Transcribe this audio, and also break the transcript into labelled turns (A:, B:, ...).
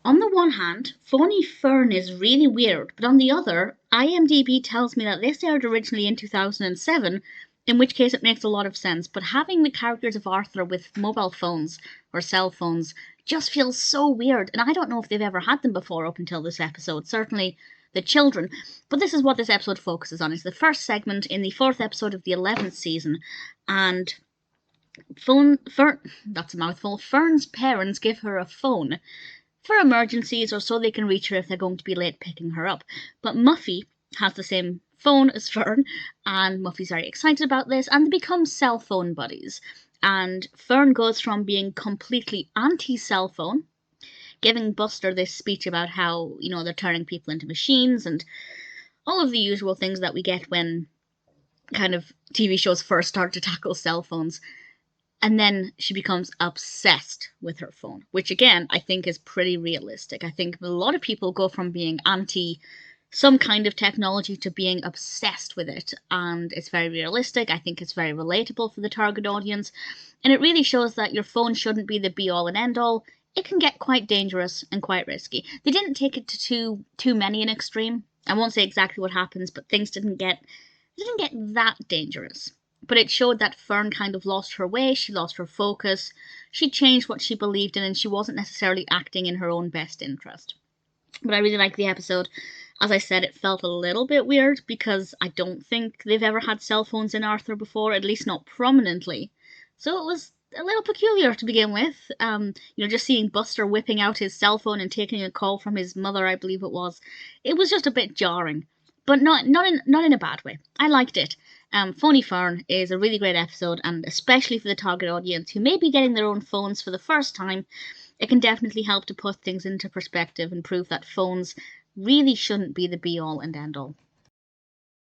A: On the one hand, Phony Fern is really weird, but on the other, IMDb tells me that this aired originally in 2007, in which case it makes a lot of sense. But having the characters of Arthur with mobile phones or cell phones just feels so weird, and I don't know if they've ever had them before up until this episode, certainly the children. But this is what this episode focuses on. It's the first segment in the 4th episode of the 11th season, and that's a mouthful. Fern's parents give her a phone for emergencies or so they can reach her if they're going to be late picking her up. But Muffy has the same phone as Fern, and Muffy's very excited about this, and they become cell phone buddies. And Fern goes from being completely anti-cell phone, giving Buster this speech about how, they're turning people into machines and all of the usual things that we get when kind of TV shows first start to tackle cell phones. And then she becomes obsessed with her phone, which again, I think is pretty realistic. I think a lot of people go from being anti some kind of technology to being obsessed with it. And it's very realistic. I think it's very relatable for the target audience. And it really shows that your phone shouldn't be the be-all and end-all. It can get quite dangerous and quite risky. They didn't take it to too many an extreme. I won't say exactly what happens, but things didn't get that dangerous. But it showed that Fern kind of lost her way, she lost her focus, she changed what she believed in, and she wasn't necessarily acting in her own best interest. But I really liked the episode. As I said, it felt a little bit weird because I don't think they've ever had cell phones in Arthur before, at least not prominently. So it was a little peculiar to begin with. Just seeing Buster whipping out his cell phone and taking a call from his mother, I believe it was just a bit jarring. But not in a bad way. I liked it. Phony Fern is a really great episode, and especially for the target audience who may be getting their own phones for the first time, it can definitely help to put things into perspective and prove that phones really shouldn't be the be-all and end-all.